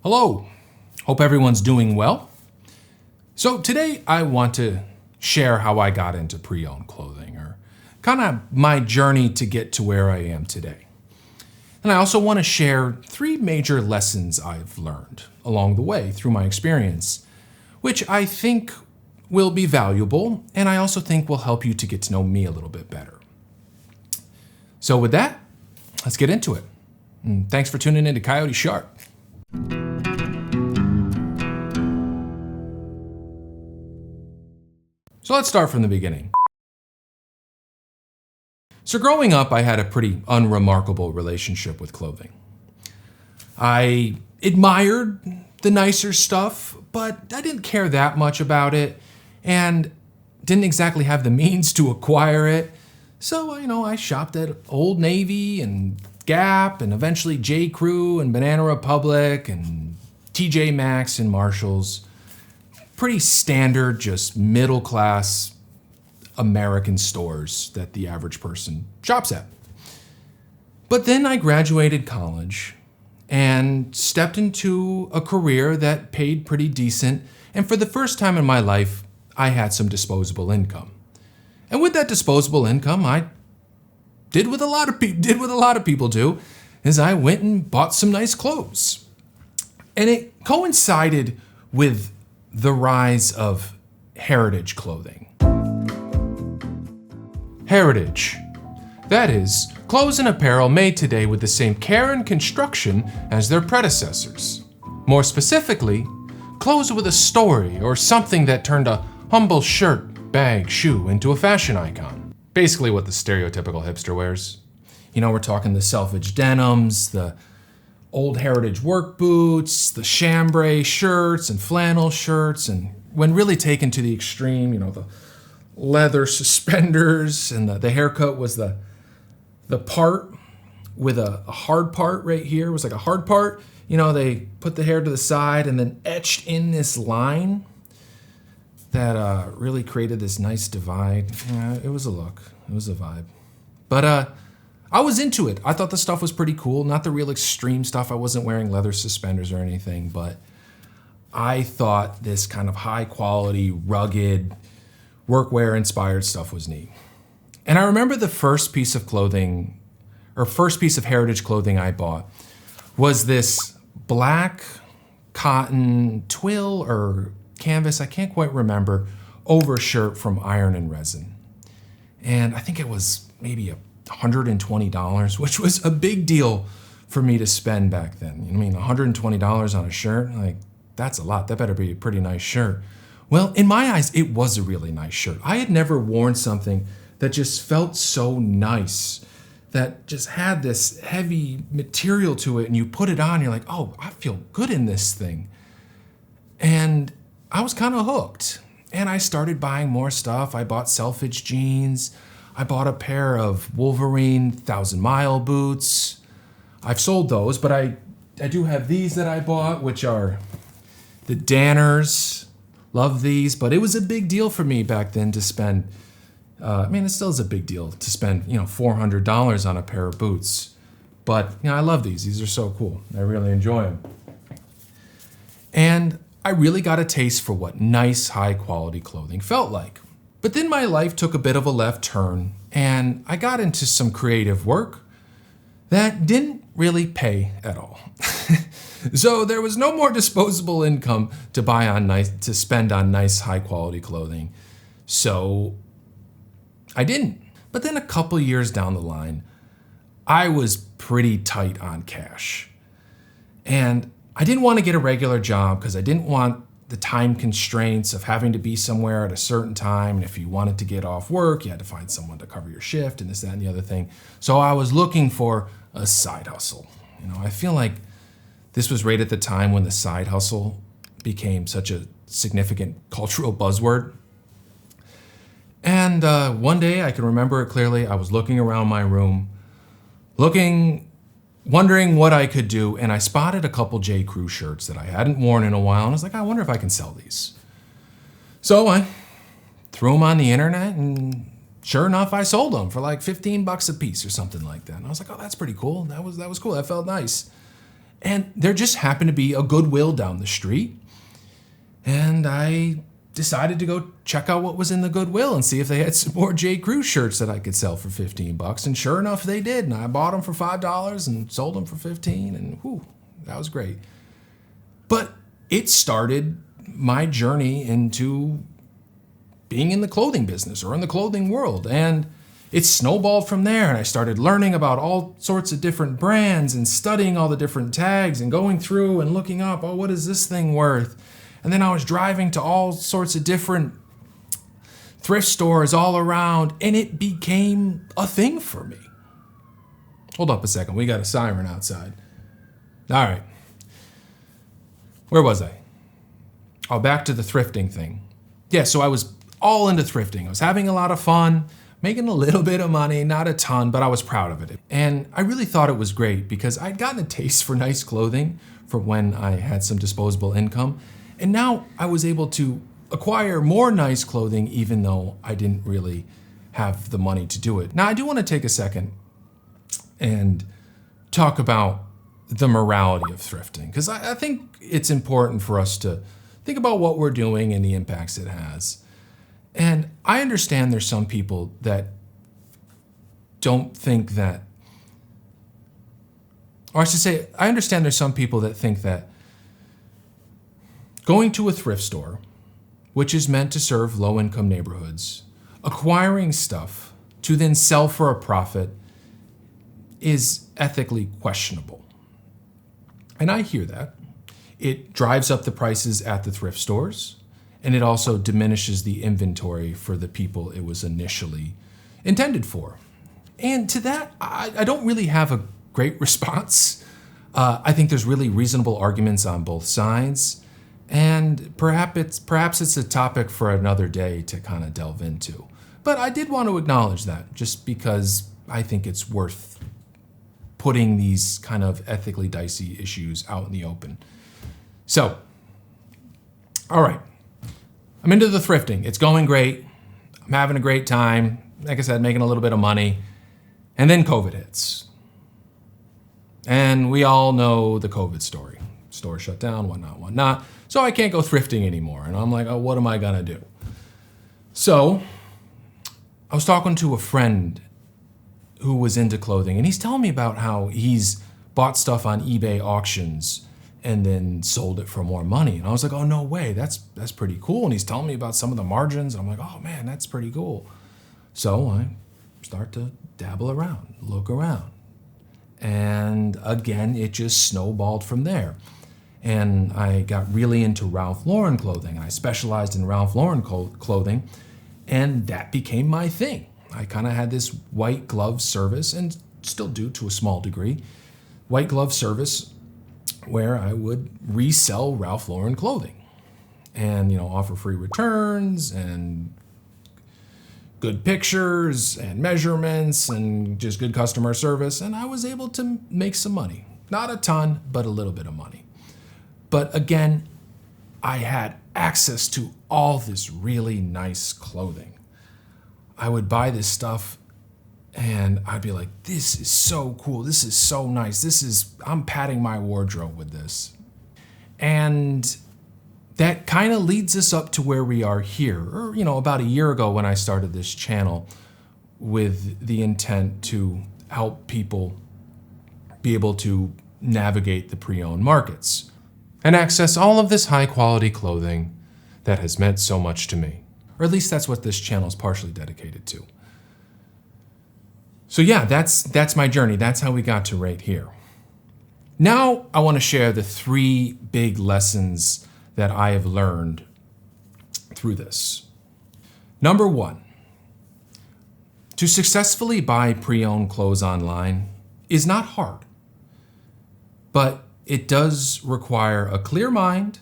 Hello, hope everyone's doing well. So today I want to share how I got into pre-owned clothing, or kind of my journey to get to where I am today. And I also want to share 3 major lessons I've learned along the way through my experience, which I think will be valuable, and I also think will help you to get to know me a little bit better. So with that, let's get into it. And thanks for tuning in to Coyote Sharp. So let's start from the beginning. So growing up, I had a pretty unremarkable relationship with clothing. I admired the nicer stuff, but I didn't care that much about it and didn't exactly have the means to acquire it. So, I shopped at Old Navy and Gap and eventually J. Crew and Banana Republic and TJ Maxx and Marshalls. Pretty standard, just middle class American stores that the average person shops at. But then I graduated college and stepped into a career that paid pretty decent. And for the first time in my life, I had some disposable income. And with that disposable income, I did what a lot of people do, is I went and bought some nice clothes. And it coincided with the rise of heritage clothing. Heritage. That is, clothes and apparel made today with the same care and construction as their predecessors. More specifically, clothes with a story or something that turned a humble shirt, bag, shoe into a fashion icon. Basically what the stereotypical hipster wears. We're talking the selvedge denims, the old heritage work boots, the chambray shirts and flannel shirts, and when really taken to the extreme, the leather suspenders, and the haircut was the part with a hard part right here. It was like a hard part. They put the hair to the side and then etched in this line that really created this nice divide. It was a look. It was a vibe. But I was into it. I thought the stuff was pretty cool. Not the real extreme stuff. I wasn't wearing leather suspenders or anything, but I thought this kind of high quality, rugged, workwear inspired stuff was neat. And I remember the first piece of heritage clothing I bought was this black cotton twill or canvas, I can't quite remember, overshirt from Iron and Resin. And I think it was maybe $120, which was a big deal for me to spend back then. $120 on a shirt, that's a lot. That better be a pretty nice shirt. Well, in my eyes, it was a really nice shirt. I had never worn something that just felt so nice, that just had this heavy material to it, and you put it on, you're like, oh, I feel good in this thing. And I was kind of hooked. And I started buying more stuff. I bought selvedge jeans. I bought a pair of Wolverine 1,000 Mile boots. I've sold those, but I do have these that I bought, which are the Danners. Love these, but it was a big deal for me back then to spend, it still is a big deal to spend, $400 on a pair of boots. But, I love these. These are so cool. I really enjoy them. And I really got a taste for what nice, high-quality clothing felt like. But then my life took a bit of a left turn, and I got into some creative work that didn't really pay at all. So there was no more disposable income to spend on nice, high-quality clothing. So I didn't. But then a couple years down the line, I was pretty tight on cash. And I didn't want to get a regular job because I didn't want the time constraints of having to be somewhere at a certain time. And if you wanted to get off work, you had to find someone to cover your shift and this, that, and the other thing. So I was looking for a side hustle. I feel like this was right at the time when the side hustle became such a significant cultural buzzword. And one day, I can remember it clearly, I was looking around my room, wondering what I could do, and I spotted a couple J. Crew shirts that I hadn't worn in a while, and I was like, I wonder if I can sell these. So I threw them on the internet, and sure enough, I sold them for like $15 a piece or something like that. And I was like, oh, that's pretty cool. That was cool. That felt nice. And there just happened to be a Goodwill down the street. And I decided to go check out what was in the Goodwill and see if they had some more J. Crew shirts that I could sell for $15. And sure enough, they did. And I bought them for $5 and sold them for $15. And whew, that was great. But it started my journey into being in the clothing business or in the clothing world. And it snowballed from there. And I started learning about all sorts of different brands and studying all the different tags and going through and looking up, oh, what is this thing worth? And then I was driving to all sorts of different thrift stores all around, and it became a thing for me. Hold up a second. We got a siren outside. All right. Where was I? Oh, back to the thrifting thing. Yeah, so I was all into thrifting. I was having a lot of fun, making a little bit of money, not a ton, but I was proud of it. And I really thought it was great because I'd gotten a taste for nice clothing from when I had some disposable income. And now I was able to acquire more nice clothing even though I didn't really have the money to do it. Now, I do want to take a second and talk about the morality of thrifting, because I think it's important for us to think about what we're doing and the impacts it has. And I understand there's some people that don't think that, or I should say, I understand there's some people that think that going to a thrift store, which is meant to serve low-income neighborhoods, acquiring stuff to then sell for a profit is ethically questionable. And I hear that. It drives up the prices at the thrift stores, and it also diminishes the inventory for the people it was initially intended for. And to that, I don't really have a great response. I think there's really reasonable arguments on both sides. And perhaps it's a topic for another day to kind of delve into. But I did want to acknowledge that just because I think it's worth putting these kind of ethically dicey issues out in the open. So, all right. I'm into the thrifting. It's going great. I'm having a great time. Like I said, making a little bit of money. And then COVID hits. And we all know the COVID story. Store shut down, whatnot. So I can't go thrifting anymore. And I'm like, oh, what am I gonna do? So I was talking to a friend who was into clothing, and he's telling me about how he's bought stuff on eBay auctions and then sold it for more money. And I was like, oh, no way, that's pretty cool. And he's telling me about some of the margins. And I'm like, oh man, that's pretty cool. So I start to dabble around, look around. And again, it just snowballed from there. And I got really into Ralph Lauren clothing. I specialized in Ralph Lauren clothing, and that became my thing. I kind of had this white glove service, and still do to a small degree, white glove service where I would resell Ralph Lauren clothing and, offer free returns and good pictures and measurements and just good customer service. And I was able to make some money. Not a ton, but a little bit of money. But again, I had access to all this really nice clothing. I would buy this stuff and I'd be like, this is so cool. This is so nice. I'm padding my wardrobe with this. And that kind of leads us up to where we are here, or, about a year ago when I started this channel with the intent to help people be able to navigate the pre-owned markets and access all of this high quality clothing that has meant so much to me. Or at least that's what this channel is partially dedicated to. So yeah, that's my journey. That's how we got to right here. Now I want to share the 3 big lessons that I have learned through this. Number 1, to successfully buy pre-owned clothes online is not hard, but it does require a clear mind,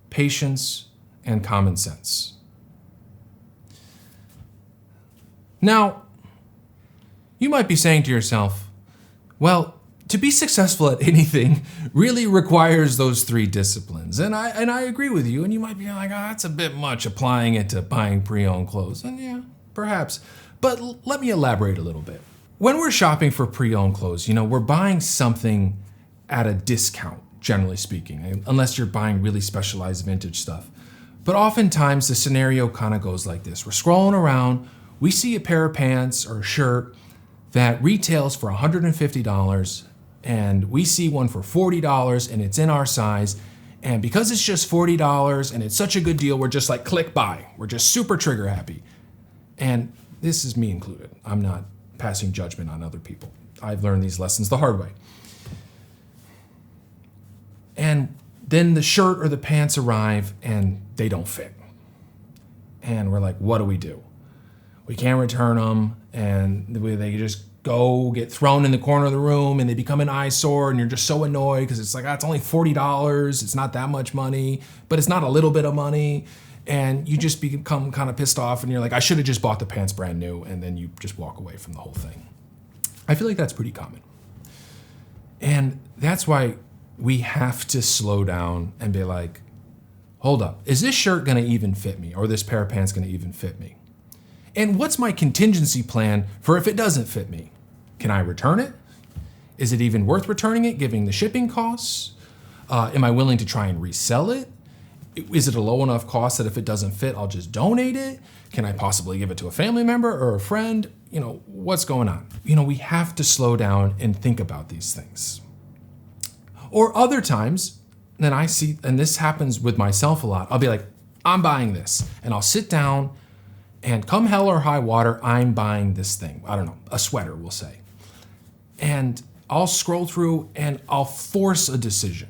patience, and common sense. Now, you might be saying to yourself, well, to be successful at anything really requires those 3 disciplines. And I agree with you. And you might be like, oh, that's a bit much applying it to buying pre-owned clothes. And yeah, perhaps. But let me elaborate a little bit. When we're shopping for pre-owned clothes, we're buying something at a discount, generally speaking, unless you're buying really specialized vintage stuff. But oftentimes the scenario kind of goes like this. We're scrolling around, we see a pair of pants or a shirt that retails for $150, and we see one for $40 and it's in our size. And because it's just $40 and it's such a good deal, we're just like, click buy. We're just super trigger happy. And this is me included. I'm not passing judgment on other people. I've learned these lessons the hard way. And then the shirt or the pants arrive and they don't fit. And we're like, what do we do? We can't return them, and they just go get thrown in the corner of the room and they become an eyesore, and you're just so annoyed because it's like, it's only $40. It's not that much money, but it's not a little bit of money. And you just become kind of pissed off and you're like, I should have just bought the pants brand new, and then you just walk away from the whole thing. I feel like that's pretty common. And that's why we have to slow down and be like, hold up, is this shirt gonna even fit me? Or this pair of pants gonna even fit me? And what's my contingency plan for if it doesn't fit me? Can I return it? Is it even worth returning it, given the shipping costs? Am I willing to try and resell it? Is it a low enough cost that if it doesn't fit, I'll just donate it? Can I possibly give it to a family member or a friend? What's going on? We have to slow down and think about these things. Or other times, then I see, and this happens with myself a lot, I'll be like, I'm buying this. And I'll sit down and come hell or high water, I'm buying this thing. I don't know, a sweater, we'll say. And I'll scroll through and I'll force a decision.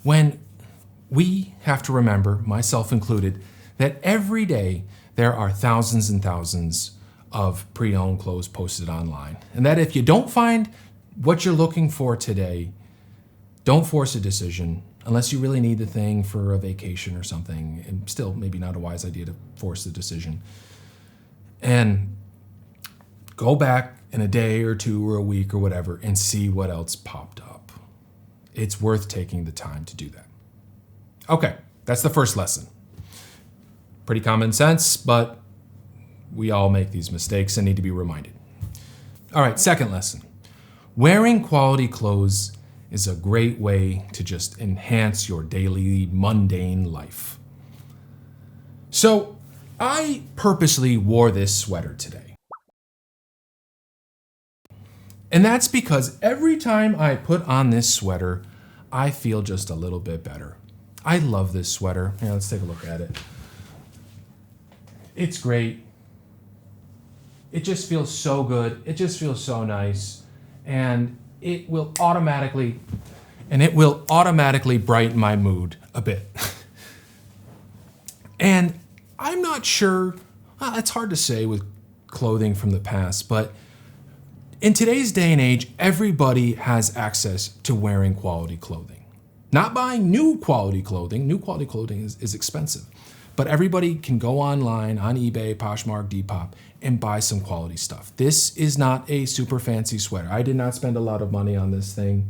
When we have to remember, myself included, that every day there are thousands and thousands of pre-owned clothes posted online. And that if you don't find what you're looking for today, don't force a decision unless you really need the thing for a vacation or something. And still, maybe not a wise idea to force the decision. And go back in a day or two or a week or whatever and see what else popped up. It's worth taking the time to do that. Okay, that's the first lesson. Pretty common sense, but we all make these mistakes and need to be reminded. All right, second lesson. Wearing quality clothes is a great way to just enhance your daily mundane life. So I purposely wore this sweater today. And that's because every time I put on this sweater, I feel just a little bit better. I love this sweater. Yeah, let's take a look at it. It's great. It just feels so good. It just feels so nice. And it will automatically brighten my mood a bit. And I'm not sure, it's hard to say with clothing from the past, but in today's day and age, everybody has access to wearing quality clothing. Not buying new quality clothing. New quality clothing is expensive. But everybody can go online, on eBay, Poshmark, Depop, and buy some quality stuff. This is not a super fancy sweater. I did not spend a lot of money on this thing.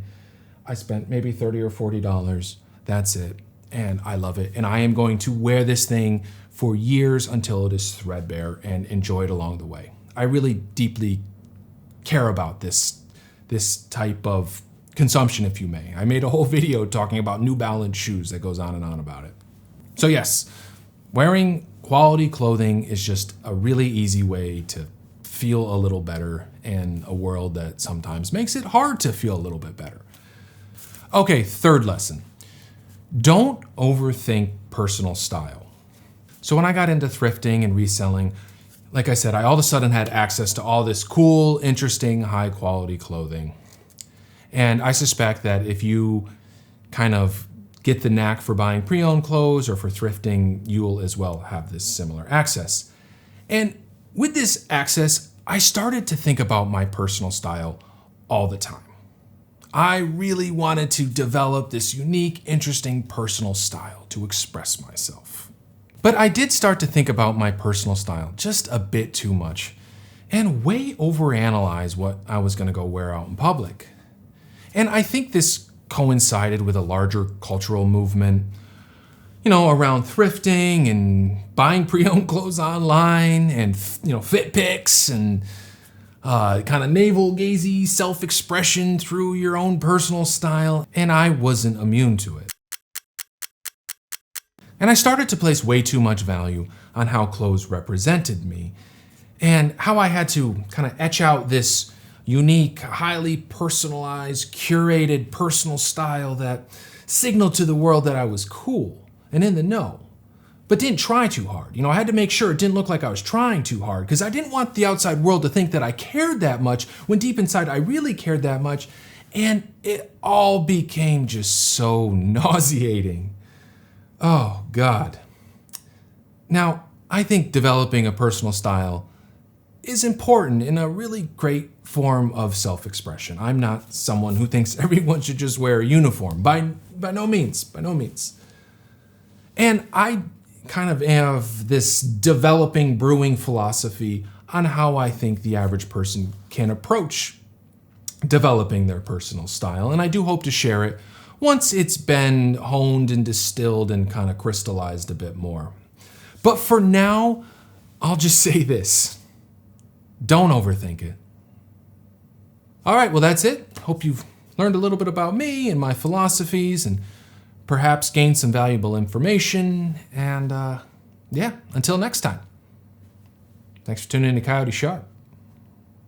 I spent maybe $30 or $40. That's it. And I love it. And I am going to wear this thing for years until it is threadbare and enjoy it along the way. I really deeply care about this type of consumption, if you may. I made a whole video talking about New Balance shoes that goes on and on about it. So yes, wearing quality clothing is just a really easy way to feel a little better in a world that sometimes makes it hard to feel a little bit better. Okay, third lesson. Don't overthink personal style. So when I got into thrifting and reselling, like I said, I all of a sudden had access to all this cool, interesting, high quality clothing. And I suspect that if you kind of get the knack for buying pre-owned clothes or for thrifting, you'll as well have this similar access. And with this access, I started to think about my personal style all the time. I really wanted to develop this unique, interesting personal style to express myself. But I did start to think about my personal style just a bit too much and way overanalyze what I was going to go wear out in public. And I think this coincided with a larger cultural movement, around thrifting and buying pre-owned clothes online and, fit pics. And kind of navel-gazy self-expression through your own personal style, and I wasn't immune to it. And I started to place way too much value on how clothes represented me, and how I had to kind of etch out this unique, highly personalized, curated personal style that signaled to the world that I was cool and in the know, but didn't try too hard. I had to make sure it didn't look like I was trying too hard, because I didn't want the outside world to think that I cared that much when deep inside I really cared that much, and it all became just so nauseating. Oh, God. Now, I think developing a personal style is important in a really great form of self-expression. I'm not someone who thinks everyone should just wear a uniform. By no means, by no means. And I kind of have this developing, brewing philosophy on how I think the average person can approach developing their personal style. And I do hope to share it once it's been honed and distilled and kind of crystallized a bit more. But for now, I'll just say this. Don't overthink it. All right, well, that's it. Hope you've learned a little bit about me and my philosophies and perhaps gained some valuable information. And yeah, until next time. Thanks for tuning in to Coyote Sharp.